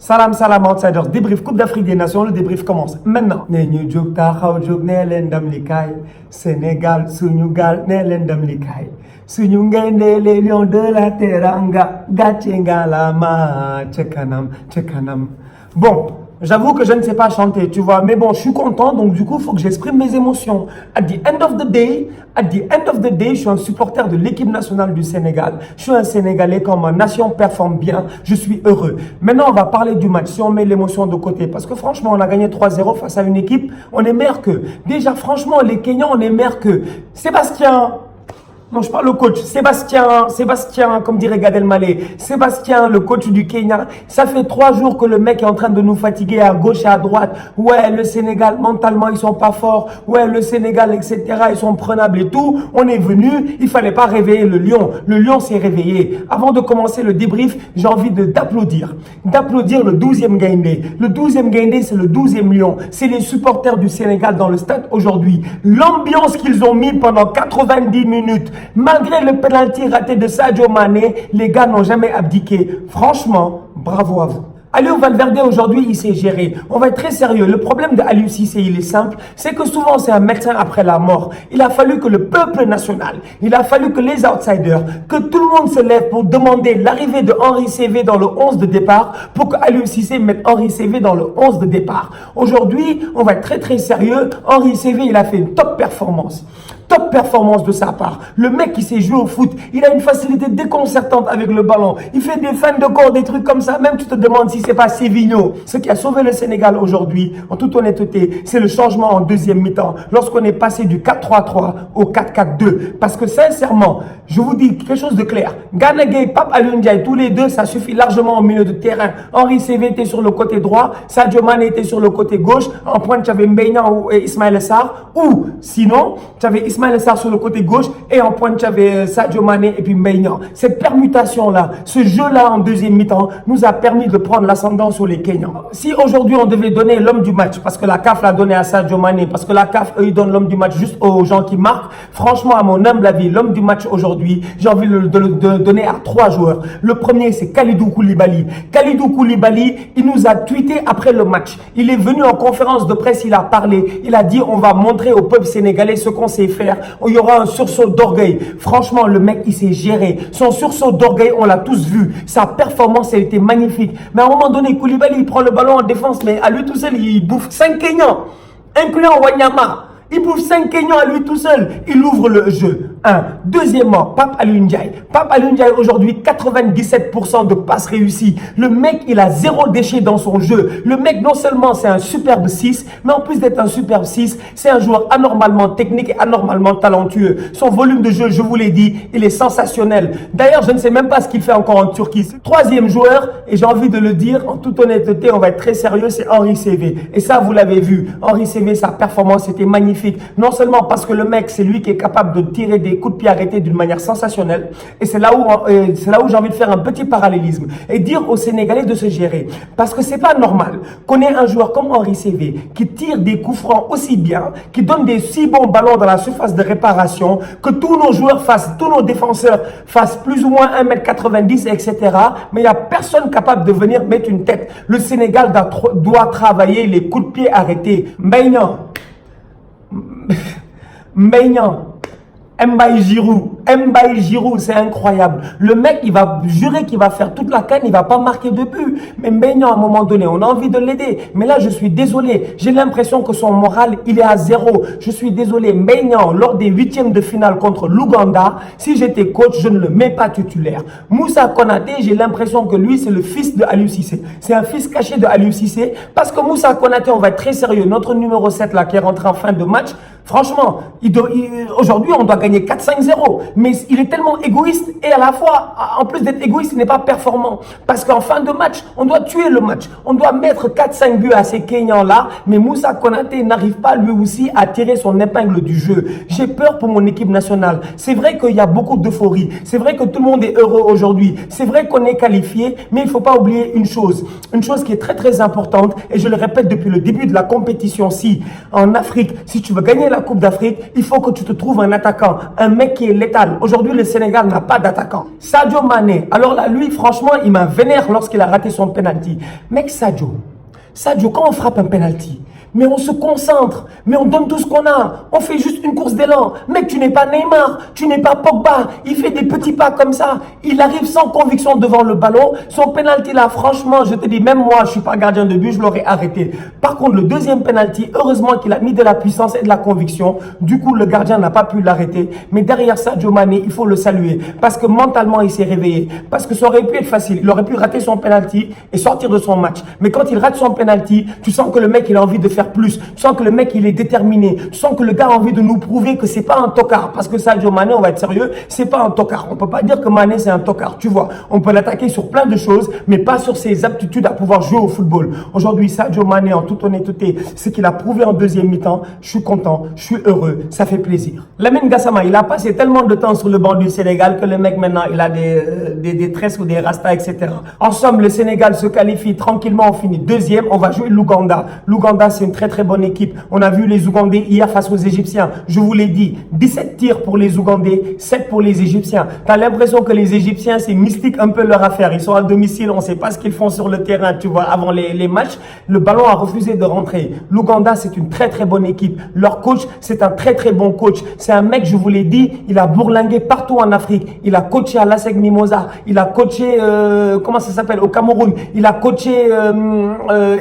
Salam salam outsiders, débrief Coupe d'Afrique des Nations, le débrief commence maintenant. Ne ñu jóg taxaw jóg ne leen ndam li kaay Sénégal suñu gaal ne leen ndam li kaay suñu gaynde les lions de la teranga gàcce ngalaama ca kanam ca kanam. Bon, j'avoue que je ne sais pas chanter, tu vois, mais bon, je suis content, donc du coup, il faut que j'exprime mes émotions. At the end of the day, je suis un supporter de l'équipe nationale du Sénégal. Je suis un Sénégalais, quand ma nation performe bien, je suis heureux. Maintenant, on va parler du match, si on met l'émotion de côté, parce que franchement, on a gagné 3-0 face à une équipe, on est meilleur qu'eux. Déjà, franchement, les Kenyans, on est meilleur qu'eux. Sébastien... Non, je parle au coach. Sébastien, comme dirait Gad Elmaleh. Sébastien, le coach du Kenya. Ça fait 3 jours que le mec est en train de nous fatiguer à gauche et à droite. Ouais, le Sénégal, mentalement, ils sont pas forts. Ouais, le Sénégal, etc., ils sont prenables et tout. On est venu, il fallait pas réveiller le lion. Le lion s'est réveillé. Avant de commencer le débrief, j'ai envie d'applaudir. D'applaudir le 12e Gaindé. Le 12e Gaindé, c'est le 12e lion. C'est les supporters du Sénégal dans le stade aujourd'hui. L'ambiance qu'ils ont mis pendant 90 minutes. Malgré le penalty raté de Sadio Mané, les gars n'ont jamais abdiqué. Franchement, bravo à vous. Aliou Valverde aujourd'hui, il s'est géré. On va être très sérieux. Le problème de Aliou Cissé, il est simple. C'est que souvent, c'est un médecin après la mort. Il a fallu que le peuple national, il a fallu que les outsiders, que tout le monde se lève pour demander l'arrivée de Henri Saivet dans le 11 de départ pour que Aliou Cissé mette Henri Saivet dans le 11 de départ. Aujourd'hui, on va être très très sérieux. Henri Saivet, il a fait une top performance. Top performance de sa part. Le mec qui sait jouer au foot, il a une facilité déconcertante avec le ballon. Il fait des fins de corps, des trucs comme ça. Même tu te demandes si c'est pas Sévigno. Ce qui a sauvé le Sénégal aujourd'hui, en toute honnêteté, c'est le changement en deuxième mi-temps. Lorsqu'on est passé du 4-3-3 au 4-4-2. Parce que sincèrement, je vous dis quelque chose de clair. Gana Gueye, Pape Alioune Ndiaye, tous les deux, ça suffit largement au milieu de terrain. Henri Saivet était sur le côté droit. Sadio Mané était sur le côté gauche. En pointe, tu avais Mbeignan et Ismaïla Sarr. Ou sinon, tu avais Ismaïla Sarr sur le côté gauche et en pointe tu avais Sadio Mané et puis Mbeignan. Cette permutation-là, ce jeu-là en deuxième mi-temps nous a permis de prendre l'ascendant sur les Kenyans. Si aujourd'hui on devait donner l'homme du match, parce que la CAF l'a donné à Sadio Mané, parce que la CAF, eux, ils donnent l'homme du match juste aux gens qui marquent, franchement, à mon humble avis, l'homme du match aujourd'hui, j'ai envie de le donner à 3 joueurs. Le premier, c'est Kalidou Koulibaly. Kalidou Koulibaly, il nous a tweeté après le match. Il est venu en conférence de presse, il a parlé, il a dit on va montrer au peuple sénégalais ce qu'on sait faire. Il y aura un sursaut d'orgueil. Franchement, le mec, il s'est géré. Son sursaut d'orgueil, on l'a tous vu. Sa performance, elle était magnifique. Mais à un moment donné, Koulibaly, il prend le ballon en défense, mais à lui tout seul, il bouffe 5 Kenyans, incluant Wanyama. Il bouffe 5 Kenyans à lui tout seul. Il ouvre le jeu. Deuxièmement, Pape Alioune Ndiaye. Pape Alioune Ndiaye aujourd'hui, 97% de passes réussies. Le mec, il a 0 déchet dans son jeu. Le mec, non seulement c'est un superbe 6, mais en plus d'être un superbe 6, c'est un joueur anormalement technique et anormalement talentueux. Son volume de jeu, je vous l'ai dit, il est sensationnel. D'ailleurs, je ne sais même pas ce qu'il fait encore en Turquie. Troisième joueur, et j'ai envie de le dire, en toute honnêteté, on va être très sérieux, c'est Henri Saivet. Et ça, vous l'avez vu. Henri Saivet, sa performance était magnifique. Non seulement parce que le mec, c'est lui qui est capable de tirer des coups de pied arrêtés d'une manière sensationnelle. Et c'est là où j'ai envie de faire un petit parallélisme et dire aux Sénégalais de se gérer. Parce que c'est pas normal qu'on ait un joueur comme Henri Saivet qui tire des coups francs aussi bien, qui donne des si bons ballons dans la surface de réparation, que tous nos joueurs fassent, tous nos défenseurs fassent plus ou moins 1m90, etc. Mais il n'y a personne capable de venir mettre une tête. Le Sénégal doit travailler les coups de pied arrêtés. Mbeignan, Mbaye Giroud, c'est incroyable. Le mec, il va jurer qu'il va faire toute la canne, il va pas marquer de but. Mais Mbeignan, à un moment donné, on a envie de l'aider. Mais là, je suis désolé. J'ai l'impression que son moral, il est à 0. Je suis désolé. Mbeignan, lors des 8e de finale contre l'Ouganda, si j'étais coach, je ne le mets pas titulaire. Moussa Konaté, j'ai l'impression que lui, c'est le fils de Aliou Cissé. C'est un fils caché de Aliou Cissé. Parce que Moussa Konaté, on va être très sérieux. Notre numéro 7, là, qui est rentré en fin de match, franchement, aujourd'hui, on doit gagner 4-5-0. Mais il est tellement égoïste et à la fois, en plus d'être égoïste, il n'est pas performant. Parce qu'en fin de match, on doit tuer le match. On doit mettre 4-5 buts à ces Kenyans-là. Mais Moussa Konaté n'arrive pas lui aussi à tirer son épingle du jeu. J'ai peur pour mon équipe nationale. C'est vrai qu'il y a beaucoup d'euphorie. C'est vrai que tout le monde est heureux aujourd'hui. C'est vrai qu'on est qualifié. Mais il ne faut pas oublier une chose. Une chose qui est très très importante. Et je le répète depuis le début de la compétition. Si en Afrique, si tu veux gagner la Coupe d'Afrique, il faut que tu te trouves un attaquant. Un mec qui est létal. Sénégal. Aujourd'hui, le Sénégal n'a pas d'attaquant. Sadio Mané, alors là, lui, franchement, il m'a vénère lorsqu'il a raté son penalty. Mec, Sadio, quand on frappe un penalty, mais on se concentre, mais on donne tout ce qu'on a. On fait juste une course d'élan. Mec, tu n'es pas Neymar, tu n'es pas Pogba. Il fait des petits pas comme ça. Il arrive sans conviction devant le ballon. Son penalty là, franchement, je te dis, même moi, je suis pas gardien de but, je l'aurais arrêté. Par contre, le deuxième penalty, heureusement qu'il a mis de la puissance et de la conviction. Du coup, le gardien n'a pas pu l'arrêter. Mais derrière Sadio Mané, il faut le saluer. Parce que mentalement, il s'est réveillé. Parce que ça aurait pu être facile. Il aurait pu rater son penalty et sortir de son match. Mais quand il rate son penalty, tu sens que le mec, il a envie de faire plus. Tu sens que le mec, il est déterminé. Tu sens que le gars a envie de nous prouver que c'est pas un tocard. Parce que Sadio Mané, on va être sérieux, c'est pas un tocard. On peut pas dire que Mané, c'est un tocard. Tu vois, on peut l'attaquer sur plein de choses, mais pas sur ses aptitudes à pouvoir jouer au football. Aujourd'hui, Sadio Mané, en toute honnêteté, ce qu'il a prouvé en deuxième mi-temps, je suis content, je suis heureux, ça fait plaisir. Lamine Gassama, il a passé tellement de temps sur le banc du Sénégal que le mec, maintenant, il a des tresses ou des rastas, etc. En somme, le Sénégal se qualifie tranquillement, on finit deuxième, on va jouer l'Ouganda. L'Ouganda, c'est une très bonne équipe. On a vu les Ougandais hier face aux Égyptiens. Je vous l'ai dit, 17 tirs pour les Ougandais, 7 pour les Égyptiens. Tu as l'impression que les Égyptiens, c'est mystique un peu leur affaire. Ils sont à domicile, on ne sait pas ce qu'ils font sur le terrain, tu vois, avant les matchs. Le ballon a refusé de rentrer. L'Ouganda, c'est une très bonne équipe. Leur coach, c'est un très bon coach. C'est un mec, je vous l'ai dit, il a bourlingué partout en Afrique. Il a coaché à l'ASEC Mimosa. Il a coaché, comment ça s'appelle, au Cameroun. Il a coaché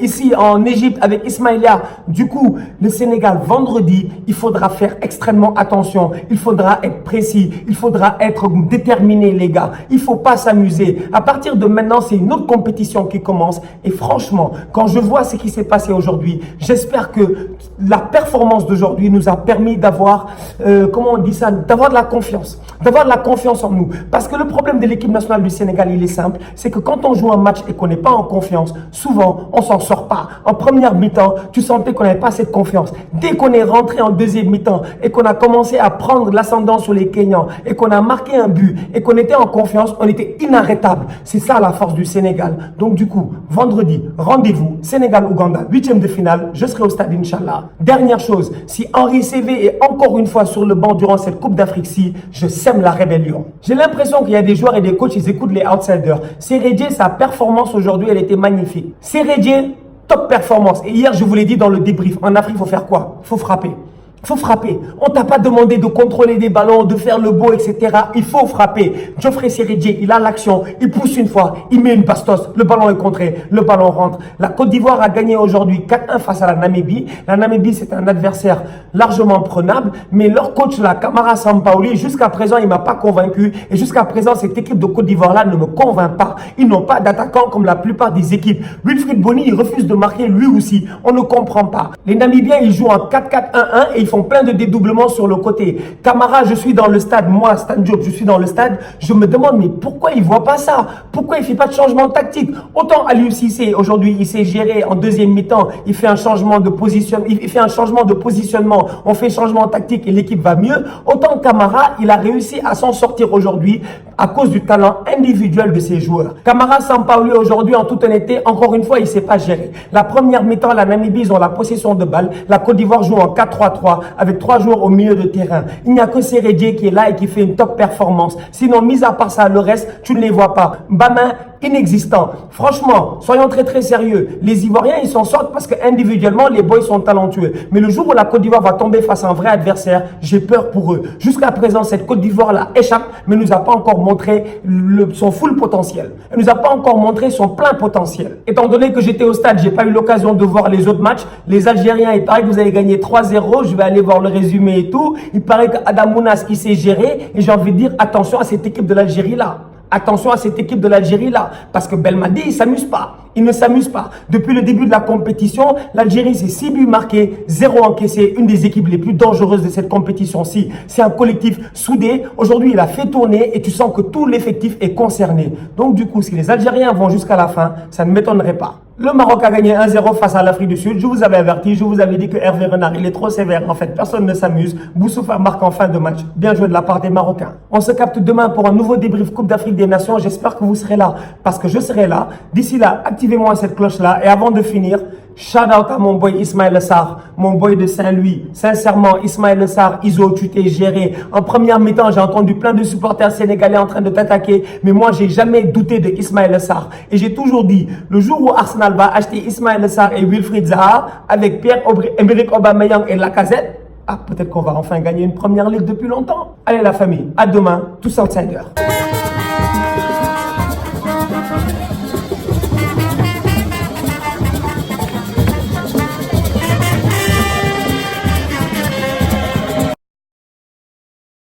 ici en Égypte avec Ismaïlia. Du coup, le Sénégal, vendredi, il faudra faire extrêmement attention. Il faudra être précis. Il faudra être déterminé, les gars. Il ne faut pas s'amuser. À partir de maintenant, c'est une autre compétition qui commence. Et franchement, quand je vois ce qui s'est passé aujourd'hui, j'espère que la performance d'aujourd'hui nous a permis d'avoir, comment on dit ça, d'avoir de la confiance. D'avoir de la confiance en nous. Parce que le problème de l'équipe nationale du Sénégal, il est simple. C'est que quand on joue un match et qu'on n'est pas en confiance, souvent, on s'en sort pas. En première mi-temps, tu sentais qu'on n'avait pas cette confiance. Dès qu'on est rentré en deuxième mi-temps et qu'on a commencé à prendre l'ascendant sur les Kenyans et qu'on a marqué un but et qu'on était en confiance, on était inarrêtable. C'est ça la force du Sénégal. Donc du coup, vendredi, rendez-vous, Sénégal-Ouganda, 8e de finale, je serai au stade Inch'Allah. Dernière chose, si Henri CV est encore une fois sur le banc durant cette Coupe d'Afrique-ci, je sème la rébellion. J'ai l'impression qu'il y a des joueurs et des coachs, ils écoutent les outsiders. Seredje, sa performance aujourd'hui, elle était magnifique. Seredje, top performance. Et hier, je vous l'ai dit dans le débrief, en Afrique, il faut faire quoi? Il faut frapper. Il faut frapper. On t'a pas demandé de contrôler des ballons, de faire le beau, etc. Il faut frapper. Geoffrey Seredje, il a l'action. Il pousse une fois. Il met une bastos. Le ballon est contré. Le ballon rentre. La Côte d'Ivoire a gagné aujourd'hui 4-1 face à la Namibie. La Namibie, c'est un adversaire largement prenable. Mais leur coach, la Camara Sampaoli, jusqu'à présent, il m'a pas convaincu. Et jusqu'à présent, cette équipe de Côte d'Ivoire-là ne me convainc pas. Ils n'ont pas d'attaquant comme la plupart des équipes. Wilfried Bony, il refuse de marquer lui aussi. On ne comprend pas. Les Namibiens, ils jouent en 4-4-1-1 et ils font plein de dédoublements sur le côté. Camara, je suis dans le stade, moi, Stan Diop, je suis dans le stade, je me demande, mais pourquoi il ne voit pas ça? Pourquoi il ne fait pas de changement tactique? Autant Aliou Cissé, aujourd'hui, il s'est géré en deuxième mi-temps, il fait un changement de positionnement, on fait changement tactique et l'équipe va mieux. Autant Camara, il a réussi à s'en sortir aujourd'hui à cause du talent individuel de ses joueurs. Camara Sampaoli, aujourd'hui, en toute honnêteté, encore une fois, il ne s'est pas géré. La première mi-temps, la Namibie, ils ont la possession de balle. La Côte d'Ivoire joue en 4-3-3 avec 3 joueurs au milieu de terrain. Il n'y a que Seredje qui est là et qui fait une top performance. Sinon, mis à part ça, le reste, tu ne les vois pas. Bamin, inexistant. Franchement, soyons très sérieux. Les Ivoiriens, ils s'en sortent parce que individuellement, les boys sont talentueux. Mais le jour où la Côte d'Ivoire va tomber face à un vrai adversaire, j'ai peur pour eux. Jusqu'à présent, cette Côte d'Ivoire-là échappe, mais nous a pas encore montré son full potentiel. Elle nous a pas encore montré son plein potentiel. Étant donné que j'étais au stade, j'ai pas eu l'occasion de voir les autres matchs. Les Algériens, il paraît que vous avez gagné 3-0. Je vais aller voir le résumé et tout. Il paraît qu'Adam Mounas, il s'est géré. Et j'ai envie de dire, attention à cette équipe de l'Algérie-là. Attention à cette équipe de l'Algérie-là. Parce que Belmadi, il ne s'amuse pas. Il ne s'amuse pas. Depuis le début de la compétition, l'Algérie, c'est 6 buts marqués, 0 encaissé. Une des équipes les plus dangereuses de cette compétition-ci. C'est un collectif soudé. Aujourd'hui, il a fait tourner et tu sens que tout l'effectif est concerné. Donc, du coup, si les Algériens vont jusqu'à la fin, ça ne m'étonnerait pas. Le Maroc a gagné 1-0 face à l'Afrique du Sud. Je vous avais averti, je vous avais dit que Hervé Renard, il est trop sévère. En fait, personne ne s'amuse. Boussoufa marque en fin de match. Bien joué de la part des Marocains. On se capte demain pour un nouveau débrief Coupe d'Afrique des Nations. J'espère que vous serez là parce que je serai là. D'ici là, activez-moi cette cloche-là. Et avant de finir, Shout out à mon boy Ismaël Sarr, mon boy de Saint-Louis. Sincèrement, Ismaël Sarr, Iso, tu t'es géré. En première mi-temps, j'ai entendu plein de supporters sénégalais en train de t'attaquer. Mais moi, j'ai jamais douté de Ismaël Sarr. Et j'ai toujours dit, le jour où Arsenal va acheter Ismaël Sarr et Wilfried Zaha, avec Pierre-Emerick Aubameyang et Lacazette, peut-être qu'on va enfin gagner une première ligue depuis longtemps. Allez la famille, à demain, tous outsiders.